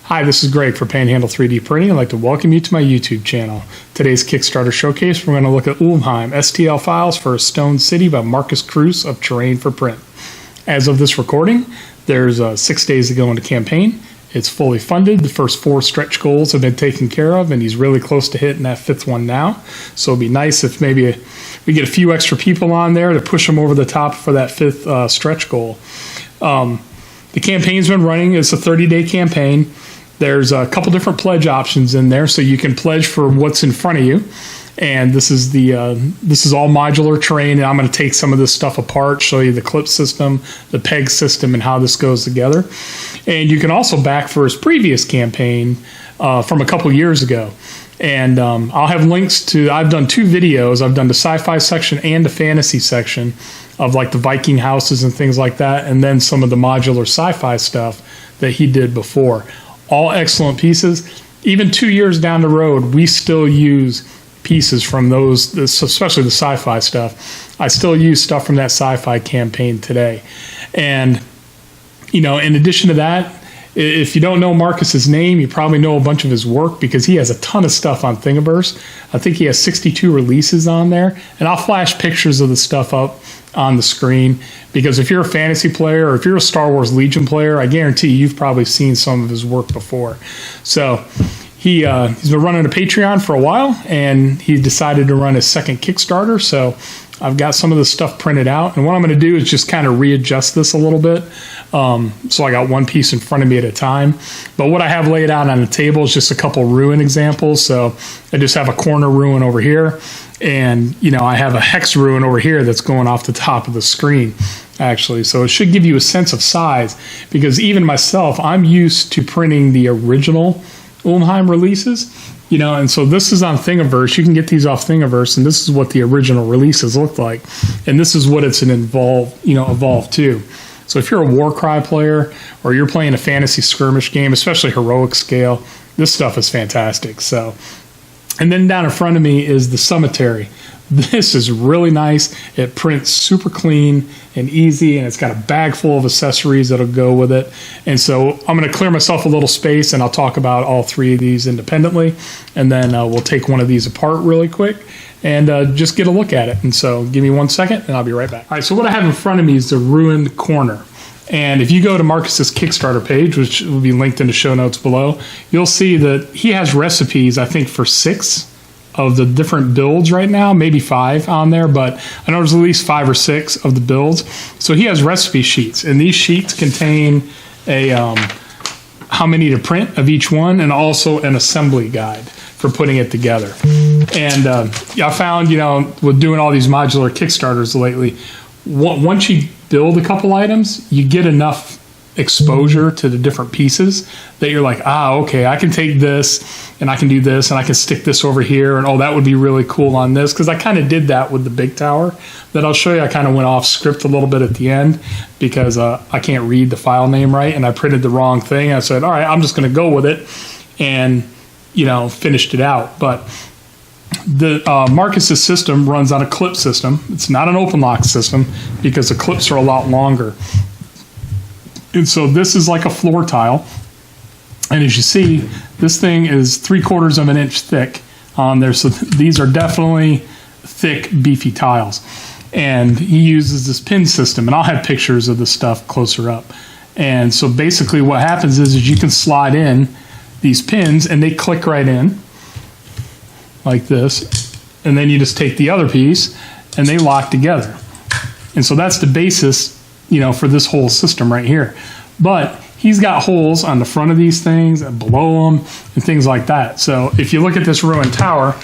Hi, this is Greg for Panhandle 3D Printing. I'd like to welcome you to my YouTube channel. Today's Kickstarter Showcase, we're going to look at Ulvheim, STL-files for a Stone City by Marcus Cruz of Terrain for Print. As of this recording, there's 6 days to go in the campaign. It's fully funded. The first 4 stretch goals have been taken care of, and he's really close to hitting that 5th one now. So it'd be nice if maybe we get a few extra people on there to push him over the top for that 5th stretch goal. The campaign's been running. It's a 30-day campaign. There's a couple different pledge options in there, so you can pledge for what's in front of you. And this is all modular terrain, and I'm going to take some of this stuff apart, show you the clip system, the peg system, and how this goes together. And you can also back for his previous campaign from a couple years ago. And I'll have links to, I've done 2 videos. I've done the sci-fi section and the fantasy section of like the Viking houses and things like that, and then some of the modular sci-fi stuff that he did before. All excellent pieces. Even 2 years down the road, we still use pieces from those, especially the sci-fi stuff. I still use stuff from that sci-fi campaign today. And, you know, in addition to that, if you don't know Marcus's name, you probably know a bunch of his work because he has a ton of stuff on Thingiverse. I think he has 62 releases on there. And I'll flash pictures of the stuff up on the screen because if you're a fantasy player or if you're a Star Wars Legion player, I guarantee you've probably seen some of his work before. So he's been running a Patreon for a while, and he decided to run his second Kickstarter. So I've got some of the stuff printed out, and what I'm going to do is just kind of readjust this a little bit. So I got one piece in front of me at a time. But what I have laid out on the table is just a couple ruin examples. So I just have a corner ruin over here, and you know, I have a hex ruin over here that's going off the top of the screen, actually. So it should give you a sense of size, because even myself, I'm used to printing the original Ulvheim releases, you know, and so this is on Thingiverse. You can get these off Thingiverse, and this is what the original releases look like, and this is what it's evolved to. So if you're a Warcry player or you're playing a fantasy skirmish game, especially heroic scale, this stuff is fantastic. So, and then down in front of me is the cemetery. This is really nice. It prints super clean and easy, and it's got a bag full of accessories that'll go with it. And so I'm going to clear myself a little space, and I'll talk about all 3 of these independently, and then we'll take one of these apart really quick and just get a look at it. And so give me 1 second, and I'll be right back. All right, so what I have in front of me is the ruined corner. And if you go to Marcus's Kickstarter page, which will be linked in the show notes below, you'll see that he has recipes, I think, for 6 of the different builds right now, maybe 5 on there, but I know there's at least 5 or 6 of the builds. So he has recipe sheets, and these sheets contain a how many to print of each one, and also an assembly guide for putting it together. And I found, you know, with doing all these modular Kickstarters lately, once you build a couple items, you get enough exposure to the different pieces that you're like, okay, I can take this and I can do this and I can stick this over here, and that would be really cool on this, because I kind of did that with the big tower that I'll show you. I kind of went off script a little bit at the end because I can't read the file name right, and I printed the wrong thing. I said, all right, I'm just going to go with it, and you know, finished it out. But the Marcus's system runs on a clip system. It's not an open lock system because the clips are a lot longer. And so this is like a floor tile. And as you see, this thing is 3/4 of an inch thick on there. So these are definitely thick, beefy tiles. And he uses this pin system, and I'll have pictures of this stuff closer up. And so basically what happens is you can slide in these pins, and they click right in like this. And then you just take the other piece, and they lock together. And so that's the basis, you know, for this whole system right here. But he's got holes on the front of these things and below them and things like that. So if you look at this ruined tower,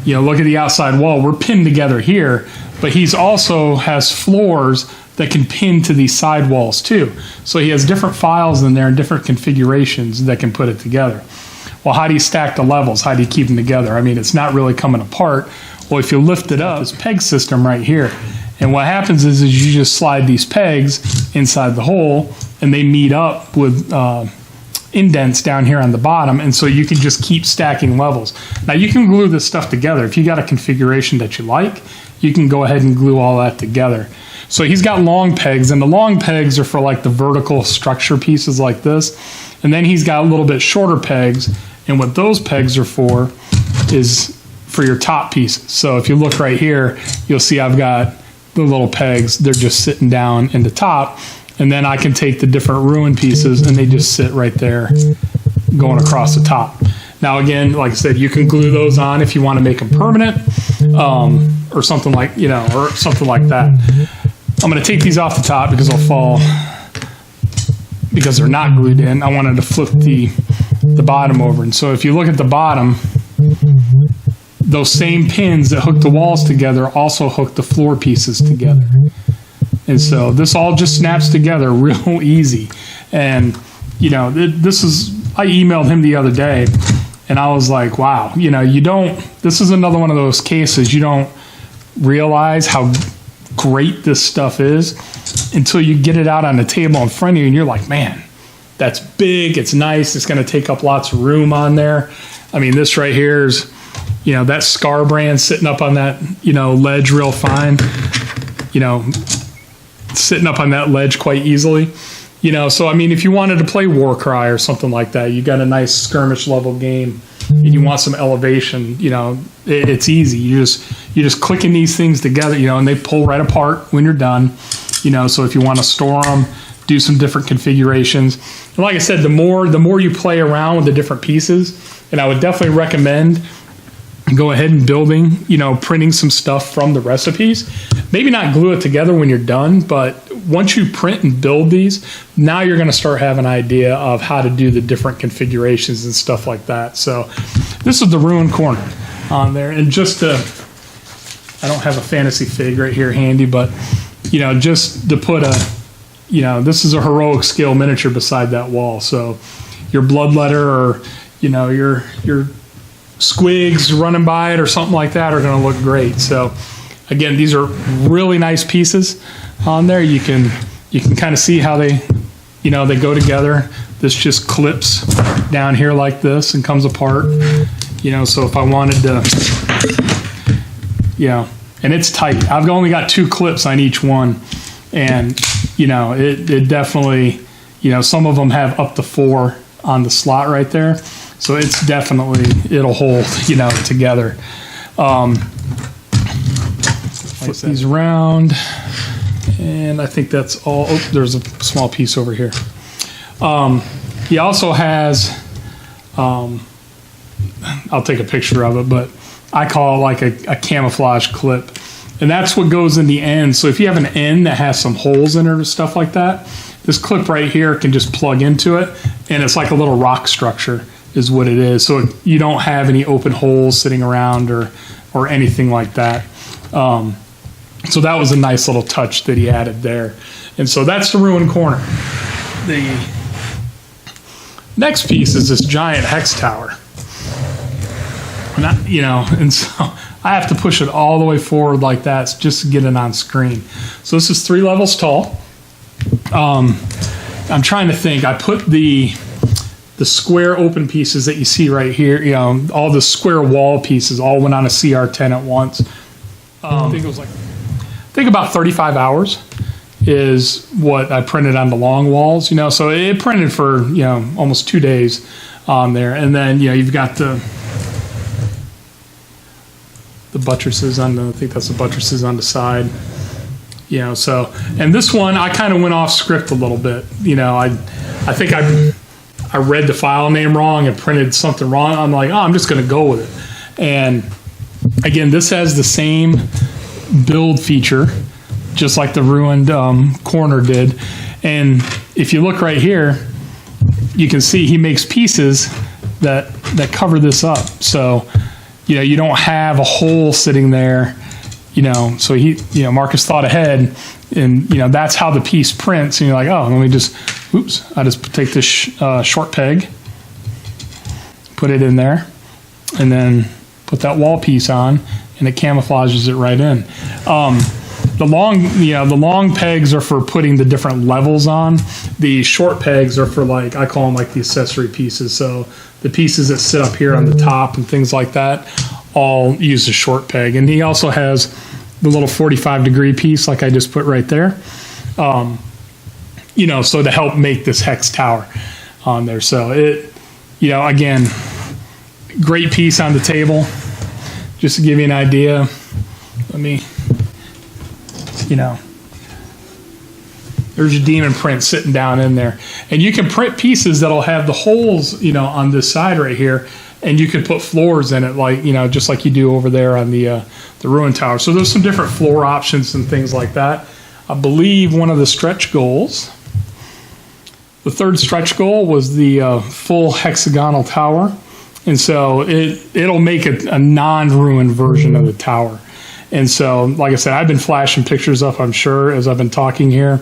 you know, look at the outside wall. We're pinned together here, but he's also has floors that can pin to these side walls too. So he has different files in there and different configurations that can put it together. Well, how do you stack the levels? How do you keep them together? I mean, it's not really coming apart. Well, if you lift it up, this peg system right here, and what happens is you just slide these pegs inside the hole, and they meet up with indents down here on the bottom, and so you can just keep stacking levels. Now you can glue this stuff together. If you got a configuration that you like, you can go ahead and glue all that together. So he's got long pegs, and the long pegs are for like the vertical structure pieces like this. And then he's got a little bit shorter pegs, and what those pegs are for is for your top pieces. So if you look right here, you'll see I've got the little pegs. They're just sitting down in the top, and then I can take the different ruin pieces and they just sit right there going across the top. Now again, like I said, you can glue those on if you want to make them permanent, or something like, or something like that. I'm going to take these off the top because they'll fall, because they're not glued in. I wanted to flip the bottom over. And so if you look at the bottom, those same pins that hook the walls together also hook the floor pieces together. And so this all just snaps together real easy. And, I emailed him the other day, and I was like, wow, this is another one of those cases you don't realize how great this stuff is until you get it out on the table in front of you, and you're like, man, that's big, it's nice, it's going to take up lots of room on there. I mean, this right here is, that Scar brand sitting up on that, ledge real fine, sitting up on that ledge quite easily. So I mean, if you wanted to play Warcry or something like that, you got a nice skirmish level game, and you want some elevation, it's easy. You just clicking these things together, and they pull right apart when you're done. So if you want to store them, do some different configurations. And like I said, the more you play around with the different pieces, and I would definitely recommend go ahead and printing some stuff from the recipes. Maybe not glue it together when you're done, but once you print and build these, now you're going to start having an idea of how to do the different configurations and stuff like that. So this is the ruin corner on there. And just to, I don't have a fantasy fig right here handy, but, just to put this is a heroic scale miniature beside that wall. So your bloodletter or, your squigs running by it or something like that are going to look great. So again, these are really nice pieces on there. You can kind of see how they go together. This just clips down here like this and comes apart. So if I wanted to, and it's tight. I've only got 2 clips on each one, and it definitely, some of them have up to 4 on the slot right there. So it's definitely, it'll hold, together. Flip these around, and I think that's all. Oh, there's a small piece over here. He also has, I'll take a picture of it, but I call it like a camouflage clip. And that's what goes in the end. So if you have an end that has some holes in it or stuff like that, this clip right here can just plug into it, and it's like a little rock structure is what it is. So you don't have any open holes sitting around or anything like that. So that was a nice little touch that he added there. And so that's the ruin corner. The next piece is this giant hex tower. And so I have to push it all the way forward like that just to get it on screen. So this is 3 levels tall. I'm trying to think. I put the square open pieces that you see right here, all the square wall pieces all went on a CR10 at once. I think it was about 35 hours is what I printed on the long walls, so it printed for, almost 2 days on there. And then, you've got the buttresses on I think that's the buttresses on the side, so, and this one, I kind of went off script a little bit. I think I read the file name wrong and printed something wrong. I'm like, I'm just going to go with it. And again, this has the same build feature, just like the ruined corner did. And if you look right here, you can see he makes pieces that cover this up. So, you don't have a hole sitting there, so Marcus thought ahead, and, that's how the piece prints. And you're like, oh, let me just, I just take this short peg, put it in there, and then put that wall piece on, and it camouflages it right in. The long pegs are for putting the different levels on. The short pegs are for, I call them like the accessory pieces. So the pieces that sit up here on the top and things like that all use a short peg. And he also has the little 45-degree piece like I just put right there. You know, so to help make this hex tower on there. So it, you know, again, great piece on the table. Just to give you an idea, let me, you know, there's your demon print sitting down in there. And you can print pieces that'll have the holes, you know, on this side right here, and you can put floors in it, like, you know, just like you do over there on the ruin tower. So there's some different floor options and things like that. I believe one of the stretch goals, the third stretch goal, was the full hexagonal tower. And so it'll make a non-ruin version of the tower. And so, like I said, I've been flashing pictures up, I'm sure, as I've been talking here.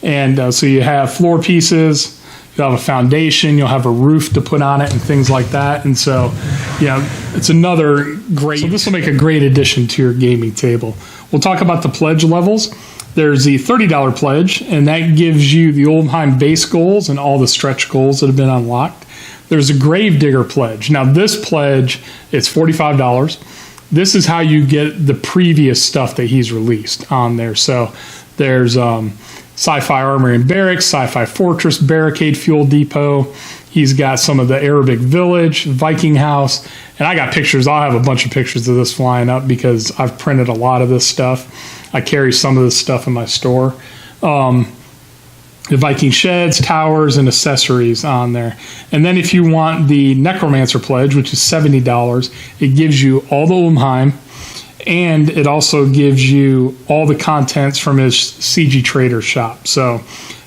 And so you have floor pieces, you'll have a foundation, you'll have a roof to put on it and things like that. And so, you know, it's another great, so this will make a great addition to your gaming table. We'll talk about the pledge levels. There's the $30 pledge, and that gives you the Ulvheim base goals and all the stretch goals that have been unlocked. There's a Gravedigger Pledge. Now this pledge, it's $45. This is how you get the previous stuff that he's released on there. So there's Sci-Fi Armory and Barracks, Sci-Fi Fortress, Barricade Fuel Depot. He's got some of the Arabic Village, Viking House, and I got pictures. I'll have a bunch of pictures of this flying up because I've printed a lot of this stuff. I carry some of this stuff in my store. The Viking sheds, towers, and accessories on there. And then if you want the Necromancer Pledge, which is $70, it gives you all the Ulvheim, and it also gives you all the contents from his CG Trader shop. So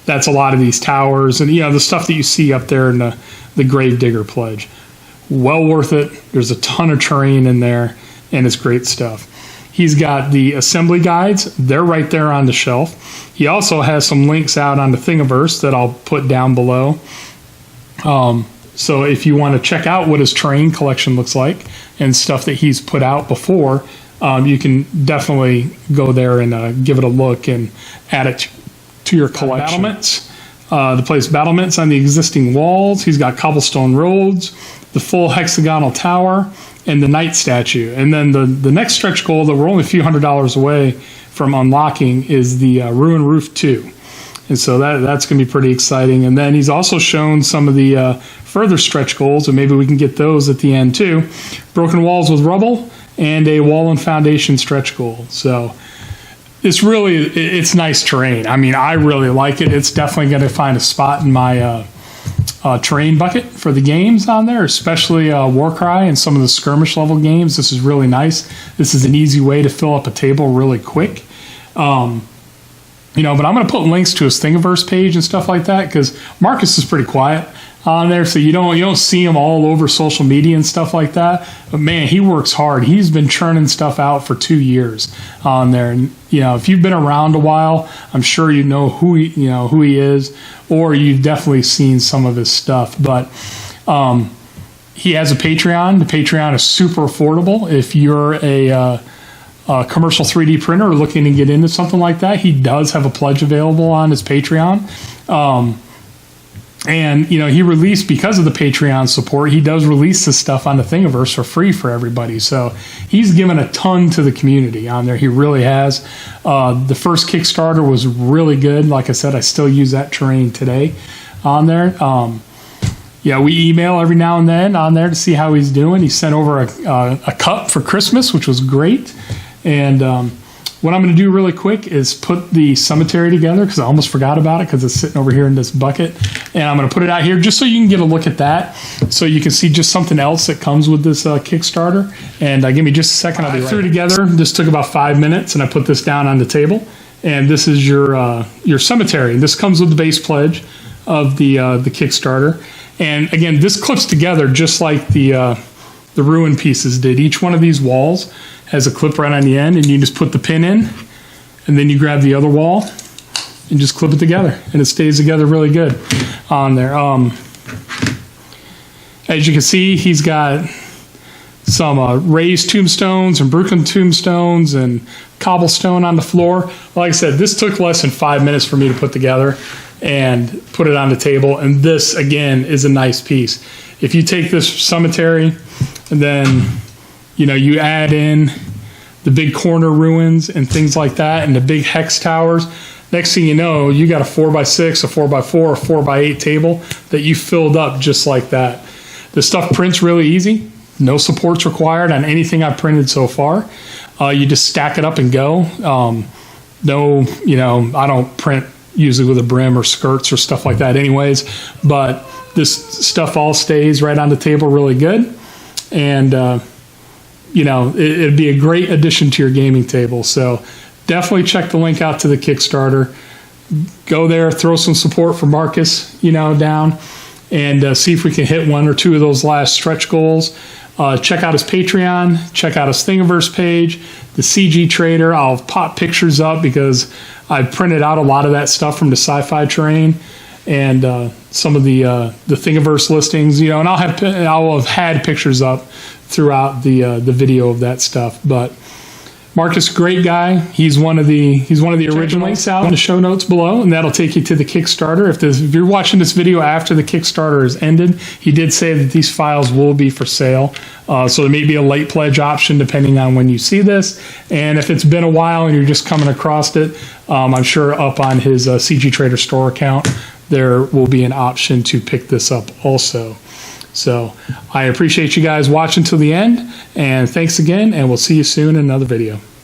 that's a lot of these towers and, you know, the stuff that you see up there in the Gravedigger Pledge. Well worth it. There's a ton of terrain in there, and it's great stuff. He's got the assembly guides. They're right there on the shelf. He also has some links out on the Thingiverse that I'll put down below. So if you want to check out what his terrain collection looks like and stuff that he's put out before, you can definitely go there and give it a look and add it to your collection. Battlements. The place battlements on the existing walls. He's got cobblestone roads, the full hexagonal tower, and the knight statue. And then the next stretch goal that we're only a few $100s away from unlocking is the Ruin Roof 2. And so that's going to be pretty exciting. And then he's also shown some of the further stretch goals, and maybe we can get those at the end too. Broken walls with rubble and a wall and foundation stretch goal. So it's nice terrain. I mean, I really like it. It's definitely going to find a spot in my terrain bucket for the games on there, especially Warcry and some of the skirmish level games. This is really nice. This is an easy way to fill up a table really quick. You know, but I'm going to put links to his Thingiverse page and stuff like that because Marcus is pretty quiet on there, so you don't see him all over social media and stuff like that. But man, he works hard. He's been churning stuff out for 2 years on there, and you know, if you've been around a while, I'm sure you know who he is, or you've definitely seen some of his stuff. But he has a Patreon. The Patreon is super affordable if you're a commercial 3D printer or looking to get into something like that. He does have a pledge available on his Patreon. And, you know, he released, because of the Patreon support, he does release this stuff on the Thingiverse for free for everybody. So he's given a ton to the community on there. He really has. The first Kickstarter was really good. Like I said, I still use that terrain today on there. Yeah, we email every now and then on there to see how he's doing. He sent over a cup for Christmas, which was great. And what I'm going to do really quick is put the cemetery together because I almost forgot about it because it's sitting over here in this bucket. And I'm going to put it out here just so you can get a look at that, so you can see just something else that comes with this Kickstarter. And give me just a second. I threw it together. This took about 5 minutes, and I put this down on the table. And this is your cemetery. This comes with the base pledge of the Kickstarter. And again, this clips together just like the ruin pieces did. Each one of these walls has a clip right on the end, and you just put the pin in, and then you grab the other wall and just clip it together, and it stays together really good on there. As you can see, he's got some raised tombstones and broken tombstones and cobblestone on the floor. Like I said, this took less than 5 minutes for me to put together and put it on the table. And this, again, is a nice piece. If you take this cemetery and then, you know, you add in the big corner ruins and things like that, and the big hex towers. Next thing you know, you got a 4x6, a 4x4, a 4x8 table that you filled up just like that. The stuff prints really easy. No supports required on anything I've printed so far. You just stack it up and go. No, you know, I don't print usually with a brim or skirts or stuff like that anyways, but this stuff all stays right on the table really good. And, you know, it'd be a great addition to your gaming table. So definitely check the link out to the Kickstarter. Go there, throw some support for Marcus, you know, down, and see if we can hit 1 or 2 of those last stretch goals. Check out his Patreon, check out his Thingiverse page, the CG Trader. I'll pop pictures up because I printed out a lot of that stuff from the Sci-Fi Terrain and some of the Thingiverse listings, you know, and I'll have had pictures up throughout the video of that stuff. But Marcus, great guy. He's one of the original. Links out in the show notes below, and that'll take you to the Kickstarter. If you're watching this video after the Kickstarter has ended, he did say that these files will be for sale. So there may be a late pledge option depending on when you see this. And if it's been a while and you're just coming across it, I'm sure up on his CG Trader store account, there will be an option to pick this up also. So I appreciate you guys watching till the end, and thanks again, and we'll see you soon in another video.